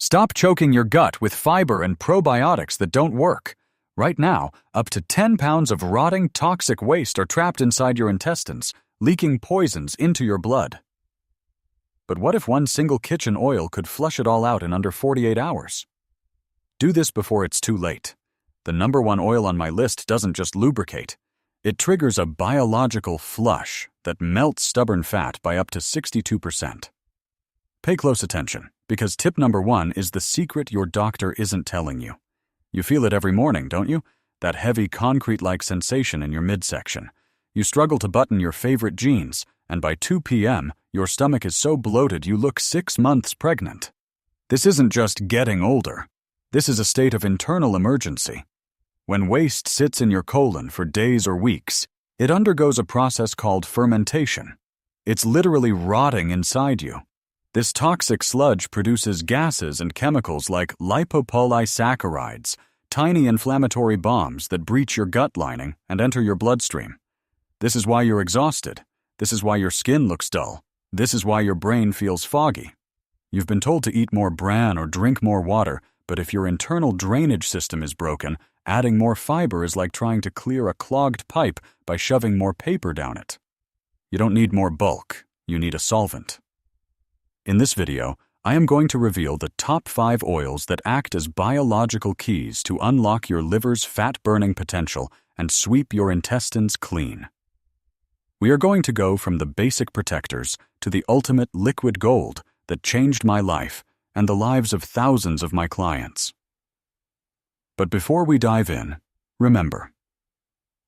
Stop choking your gut with fiber and probiotics that don't work. Right now, up to 10 pounds of rotting, toxic waste are trapped inside your intestines, leaking poisons into your blood. But what if one single kitchen oil could flush it all out in under 48 hours? Do this before it's too late. The number one oil on my list doesn't just lubricate. It triggers a biological flush that melts stubborn fat by up to 62%. Pay close attention, because tip number one is the secret your doctor isn't telling you. You feel it every morning, don't you? That heavy concrete-like sensation in your midsection. You struggle to button your favorite jeans, and by 2 p.m., your stomach is so bloated you look 6 months pregnant. This isn't just getting older. This is a state of internal emergency. When waste sits in your colon for days or weeks, it undergoes a process called fermentation. It's literally rotting inside you. This toxic sludge produces gases and chemicals like lipopolysaccharides, tiny inflammatory bombs that breach your gut lining and enter your bloodstream. This is why you're exhausted. This is why your skin looks dull. This is why your brain feels foggy. You've been told to eat more bran or drink more water, but if your internal drainage system is broken, adding more fiber is like trying to clear a clogged pipe by shoving more paper down it. You don't need more bulk, you need a solvent. In this video, I am going to reveal the top 5 oils that act as biological keys to unlock your liver's fat-burning potential and sweep your intestines clean. We are going to go from the basic protectors to the ultimate liquid gold that changed my life and the lives of thousands of my clients. But before we dive in, remember,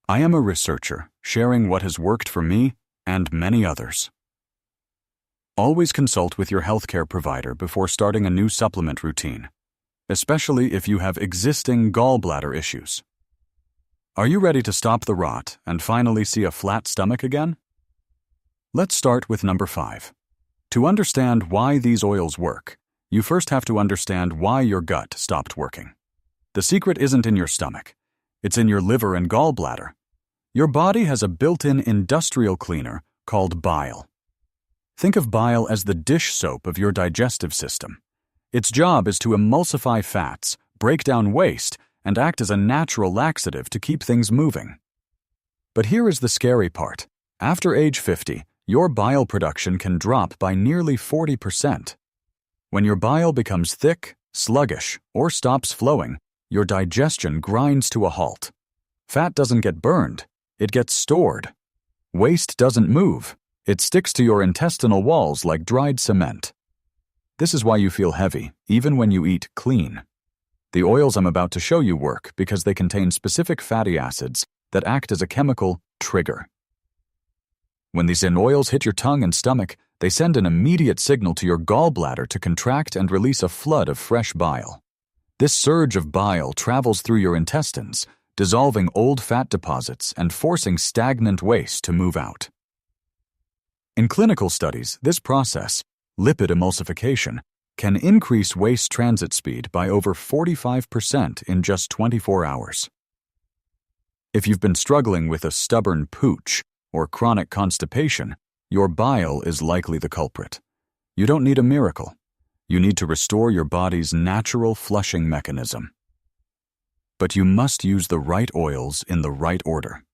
I am a researcher sharing what has worked for me and many others. Always consult with your healthcare provider before starting a new supplement routine, especially if you have existing gallbladder issues. Are you ready to stop the rot and finally see a flat stomach again? Let's start with number 5. To understand why these oils work, you first have to understand why your gut stopped working. The secret isn't in your stomach. It's in your liver and gallbladder. Your body has a built-in industrial cleaner called bile. Think of bile as the dish soap of your digestive system. Its job is to emulsify fats, break down waste, and act as a natural laxative to keep things moving. But here is the scary part. After age 50, your bile production can drop by nearly 40%. When your bile becomes thick, sluggish, or stops flowing, your digestion grinds to a halt. Fat doesn't get burned, it gets stored. Waste doesn't move, it sticks to your intestinal walls like dried cement. This is why you feel heavy, even when you eat clean. The oils I'm about to show you work because they contain specific fatty acids that act as a chemical trigger. When these oils hit your tongue and stomach, they send an immediate signal to your gallbladder to contract and release a flood of fresh bile. This surge of bile travels through your intestines, dissolving old fat deposits and forcing stagnant waste to move out. In clinical studies, this process, lipid emulsification, can increase waste transit speed by over 45% in just 24 hours. If you've been struggling with a stubborn pooch or chronic constipation, your bile is likely the culprit. You don't need a miracle. You need to restore your body's natural flushing mechanism. But you must use the right oils in the right order.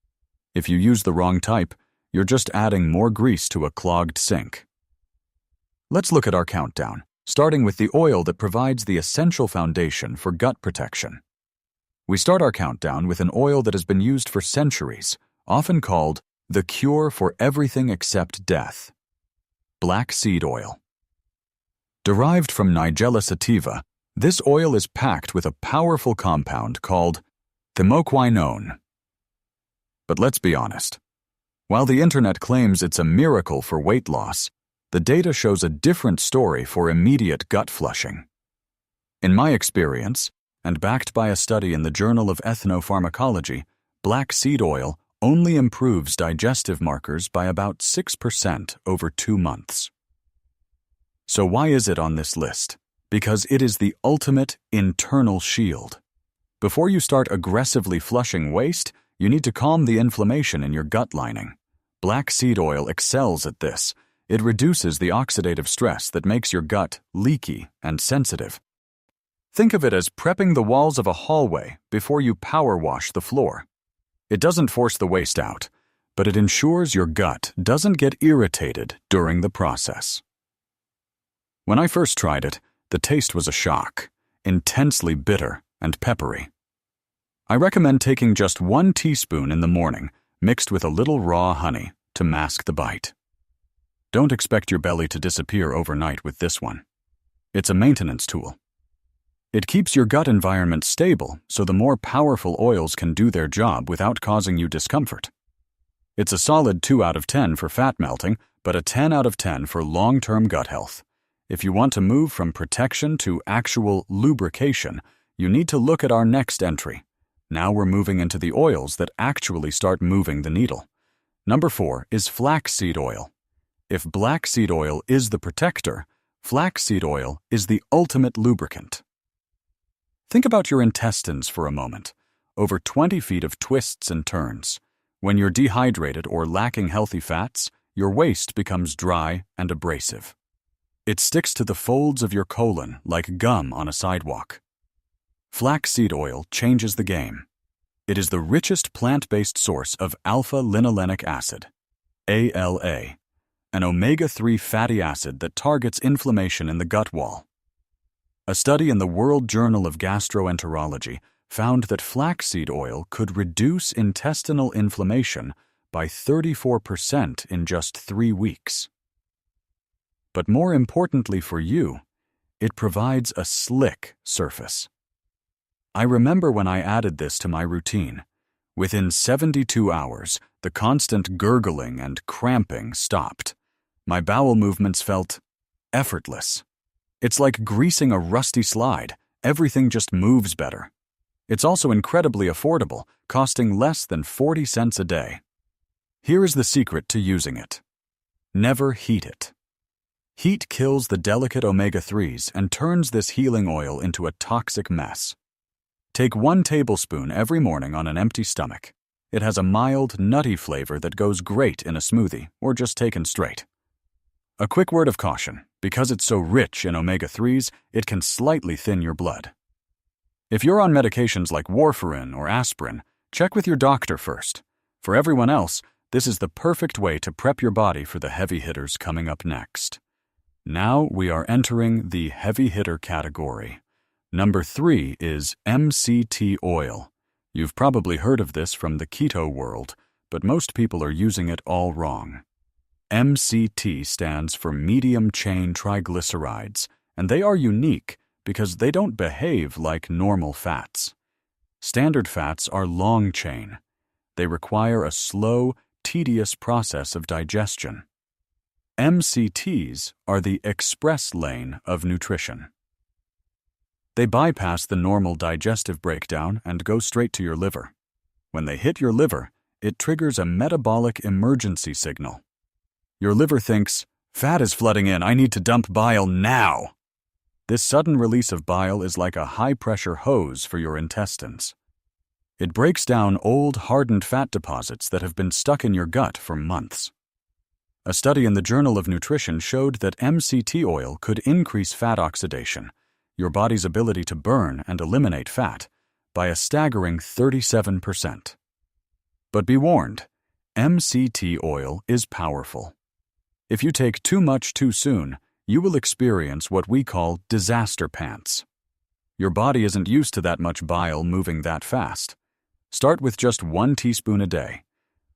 If you use the wrong type, you're just adding more grease to a clogged sink. Let's look at our countdown, starting with the oil that provides the essential foundation for gut protection. We start our countdown with an oil that has been used for centuries, often called the cure for everything except death: black seed oil. Derived from Nigella sativa, this oil is packed with a powerful compound called thymoquinone. But let's be honest. While the internet claims it's a miracle for weight loss, the data shows a different story for immediate gut flushing. In my experience, and backed by a study in the Journal of Ethnopharmacology, black seed oil only improves digestive markers by about 6% over 2 months. So why is it on this list? Because it is the ultimate internal shield. Before you start aggressively flushing waste, you need to calm the inflammation in your gut lining. Black seed oil excels at this. It reduces the oxidative stress that makes your gut leaky and sensitive, Think of it as prepping the walls of a hallway before you power wash the floor. It doesn't force the waste out, but it ensures your gut doesn't get irritated during the process. When I first tried it, the taste was a shock, intensely bitter and peppery. I recommend taking just 1 teaspoon in the morning, mixed with a little raw honey, to mask the bite. Don't expect your belly to disappear overnight with this one. It's a maintenance tool. It keeps your gut environment stable so the more powerful oils can do their job without causing you discomfort. It's a solid 2 out of 10 for fat melting, but a 10 out of 10 for long-term gut health. If you want to move from protection to actual lubrication, you need to look at our next entry. Now we're moving into the oils that actually start moving the needle. Number 4 is flaxseed oil. If black seed oil is the protector, flaxseed oil is the ultimate lubricant. Think about your intestines for a moment. Over 20 feet of twists and turns. When you're dehydrated or lacking healthy fats, your waste becomes dry and abrasive. It sticks to the folds of your colon like gum on a sidewalk. Flaxseed oil changes the game. It is the richest plant-based source of alpha-linolenic acid, ALA, an omega-3 fatty acid that targets inflammation in the gut wall. A study in the World Journal of Gastroenterology found that flaxseed oil could reduce intestinal inflammation by 34% in just 3 weeks. But more importantly for you, it provides a slick surface. I remember when I added this to my routine. Within 72 hours, the constant gurgling and cramping stopped. My bowel movements felt effortless. It's like greasing a rusty slide. Everything just moves better. It's also incredibly affordable, costing less than 40 cents a day. Here is the secret to using it. Never heat it. Heat kills the delicate omega-3s and turns this healing oil into a toxic mess. Take 1 tablespoon every morning on an empty stomach. It has a mild, nutty flavor that goes great in a smoothie or just taken straight. A quick word of caution. Because it's so rich in omega-3s, it can slightly thin your blood. If you're on medications like warfarin or aspirin, check with your doctor first. For everyone else, this is the perfect way to prep your body for the heavy hitters coming up next. Now we are entering the heavy hitter category. Number 3 is MCT oil. You've probably heard of this from the keto world, but most people are using it all wrong. MCT stands for medium-chain triglycerides, and they are unique because they don't behave like normal fats. Standard fats are long-chain. They require a slow, tedious process of digestion. MCTs are the express lane of nutrition. They bypass the normal digestive breakdown and go straight to your liver. When they hit your liver, it triggers a metabolic emergency signal. Your liver thinks, fat is flooding in, I need to dump bile now. This sudden release of bile is like a high-pressure hose for your intestines. It breaks down old, hardened fat deposits that have been stuck in your gut for months. A study in the Journal of Nutrition showed that MCT oil could increase fat oxidation, your body's ability to burn and eliminate fat, by a staggering 37%. But be warned, MCT oil is powerful. If you take too much too soon, you will experience what we call disaster pants. Your body isn't used to that much bile moving that fast. Start with just 1 teaspoon a day.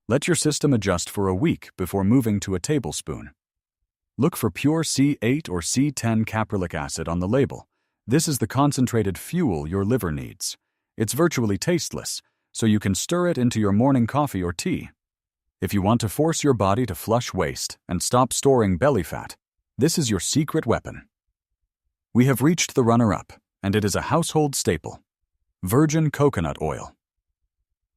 Let your system adjust for a week before moving to a tablespoon. Look for pure C8 or C10 caprylic acid on the label. This is the concentrated fuel your liver needs. It's virtually tasteless, so you can stir it into your morning coffee or tea. If you want to force your body to flush waste and stop storing belly fat, this is your secret weapon. We have reached the runner-up, and it is a household staple: virgin coconut oil.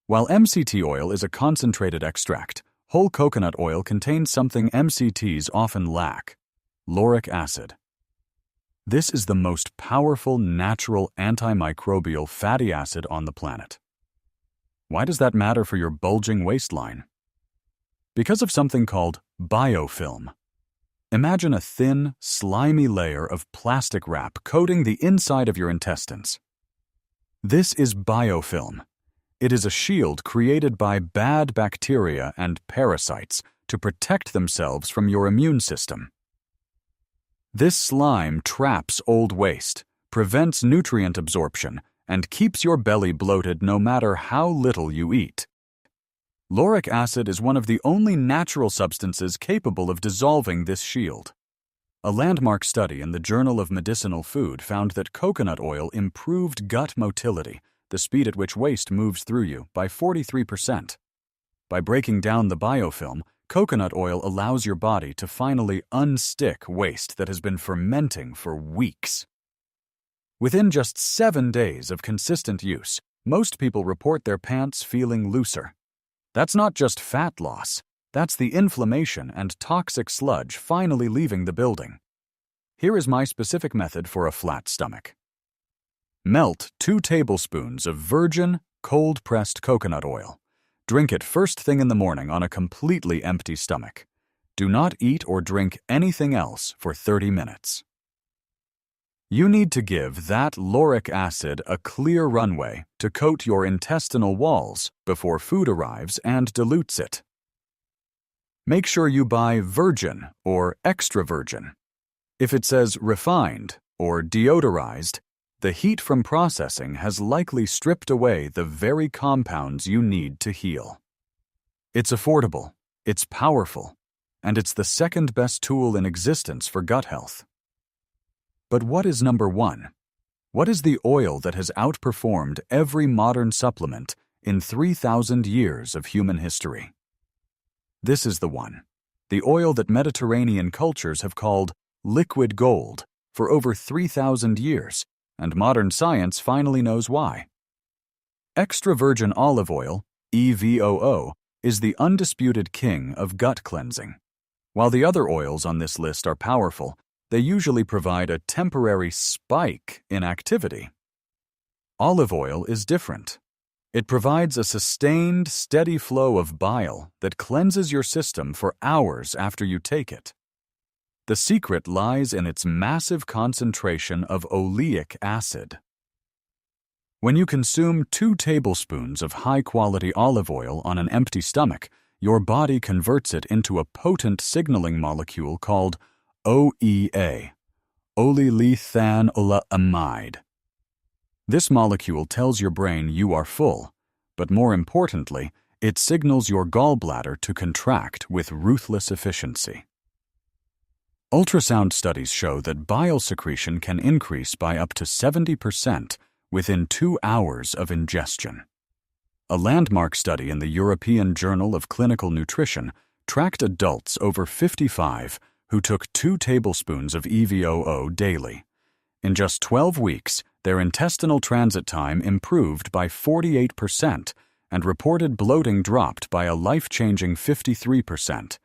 While MCT oil is a concentrated extract, whole coconut oil contains something MCTs often lack: lauric acid. This is the most powerful natural antimicrobial fatty acid on the planet. Why does that matter for your bulging waistline? Because of something called biofilm. Imagine a thin, slimy layer of plastic wrap coating the inside of your intestines. This is biofilm. It is a shield created by bad bacteria and parasites to protect themselves from your immune system. This slime traps old waste, prevents nutrient absorption, and keeps your belly bloated no matter how little you eat. Lauric acid is one of the only natural substances capable of dissolving this shield. A landmark study in the Journal of Medicinal Food found that coconut oil improved gut motility, the speed at which waste moves through you, by 43%. By breaking down the biofilm, coconut oil allows your body to finally unstick waste that has been fermenting for weeks. Within just 7 days of consistent use, most people report their pants feeling looser. That's not just fat loss, that's the inflammation and toxic sludge finally leaving the building. Here is my specific method for a flat stomach. Melt 2 tablespoons of virgin, cold-pressed coconut oil. Drink it first thing in the morning on a completely empty stomach. Do not eat or drink anything else for 30 minutes. You need to give that lauric acid a clear runway to coat your intestinal walls before food arrives and dilutes it. Make sure you buy virgin or extra virgin. If it says refined or deodorized, the heat from processing has likely stripped away the very compounds you need to heal. It's affordable, it's powerful, and it's the second best tool in existence for gut health. But what is number 1? What is the oil that has outperformed every modern supplement in 3,000 years of human history? This is the one, the oil that Mediterranean cultures have called liquid gold for over 3,000 years, and modern science finally knows why. Extra virgin olive oil, EVOO, is the undisputed king of gut cleansing. While the other oils on this list are powerful, they usually provide a temporary spike in activity. Olive oil is different. It provides a sustained, steady flow of bile that cleanses your system for hours after you take it. The secret lies in its massive concentration of oleic acid. When you consume 2 tablespoons of high-quality olive oil on an empty stomach, your body converts it into a potent signaling molecule called OEA, olylethanolamide. This molecule tells your brain you are full, but more importantly, it signals your gallbladder to contract with ruthless efficiency. Ultrasound studies show that bile secretion can increase by up to 70% within 2 hours of ingestion. A landmark study in the European Journal of Clinical Nutrition tracked adults over 55 who took 2 tablespoons of EVOO daily. In just 12 weeks, their intestinal transit time improved by 48% and reported bloating dropped by a life-changing 53%.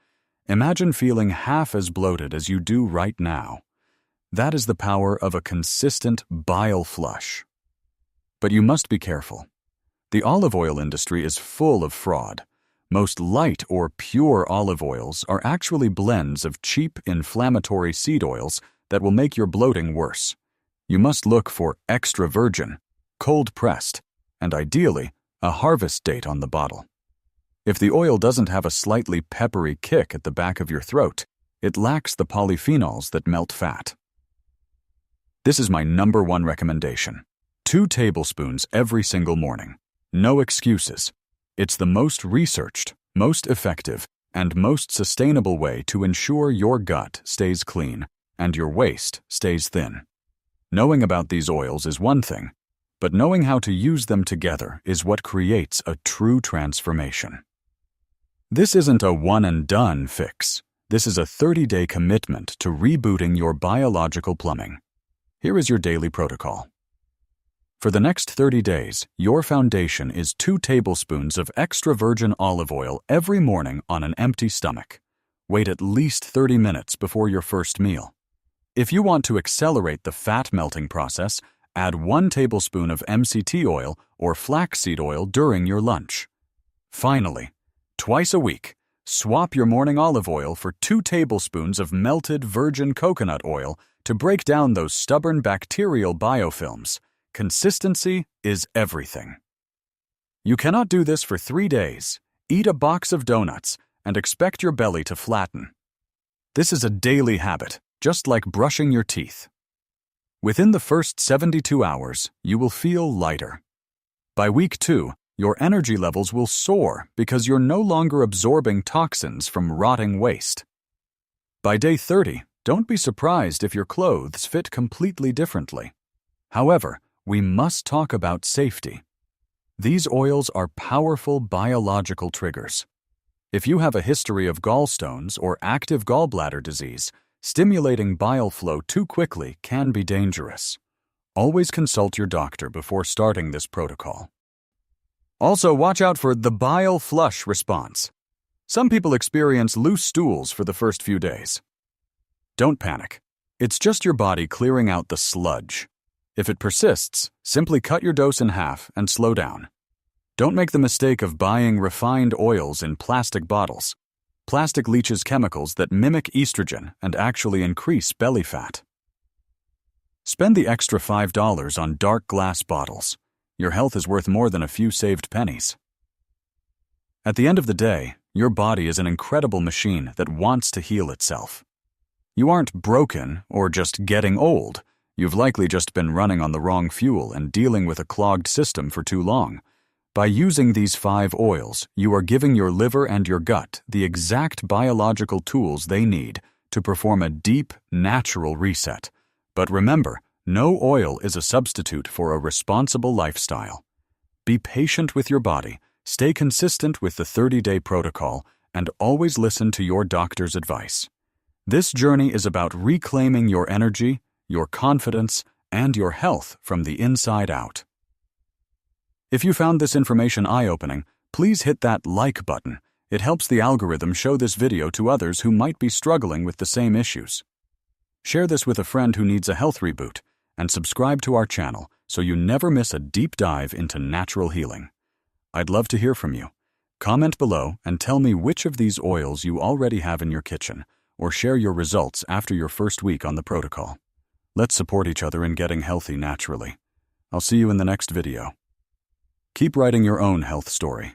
Imagine feeling half as bloated as you do right now. That is the power of a consistent bile flush. But you must be careful. The olive oil industry is full of fraud. Most light or pure olive oils are actually blends of cheap inflammatory seed oils that will make your bloating worse. You must look for extra virgin, cold-pressed, and ideally, a harvest date on the bottle. If the oil doesn't have a slightly peppery kick at the back of your throat, it lacks the polyphenols that melt fat. This is my number 1 recommendation. 2 tablespoons every single morning. No excuses. It's the most researched, most effective, and most sustainable way to ensure your gut stays clean and your waist stays thin. Knowing about these oils is one thing, but knowing how to use them together is what creates a true transformation. This isn't a one-and-done fix. This is a 30-day commitment to rebooting your biological plumbing. Here is your daily protocol. For the next 30 days, your foundation is 2 tablespoons of extra virgin olive oil every morning on an empty stomach. Wait at least 30 minutes before your first meal. If you want to accelerate the fat melting process, add 1 tablespoon of MCT oil or flaxseed oil during your lunch. Finally, twice a week, Swap your morning olive oil for 2 tablespoons of melted virgin coconut oil to break down those stubborn bacterial biofilms. Consistency is everything. You cannot do this for 3 days. Eat a box of donuts and expect your belly to flatten. This is a daily habit, just like brushing your teeth. Within the first 72 hours, you will feel lighter. By week 2, your energy levels will soar because you're no longer absorbing toxins from rotting waste. By day 30, don't be surprised if your clothes fit completely differently. However, we must talk about safety. These oils are powerful biological triggers. If you have a history of gallstones or active gallbladder disease, stimulating bile flow too quickly can be dangerous. Always consult your doctor before starting this protocol. Also, watch out for the bile flush response. Some people experience loose stools for the first few days. Don't panic. It's just your body clearing out the sludge. If it persists, simply cut your dose in half and slow down. Don't make the mistake of buying refined oils in plastic bottles. Plastic leaches chemicals that mimic estrogen and actually increase belly fat. Spend the extra $5 on dark glass bottles. Your health is worth more than a few saved pennies. At the end of the day, your body is an incredible machine that wants to heal itself. You aren't broken or just getting old. You've likely just been running on the wrong fuel and dealing with a clogged system for too long. By using these 5 oils, you are giving your liver and your gut the exact biological tools they need to perform a deep, natural reset. But remember, no oil is a substitute for a responsible lifestyle. Be patient with your body, stay consistent with the 30-day protocol, and always listen to your doctor's advice. This journey is about reclaiming your energy, your confidence, and your health from the inside out. If you found this information eye-opening, please hit that like button. It helps the algorithm show this video to others who might be struggling with the same issues. Share this with a friend who needs a health reboot, and subscribe to our channel so you never miss a deep dive into natural healing. I'd love to hear from you. Comment below and tell me which of these oils you already have in your kitchen, or share your results after your first week on the protocol. Let's support each other in getting healthy naturally. I'll see you in the next video. Keep writing your own health story.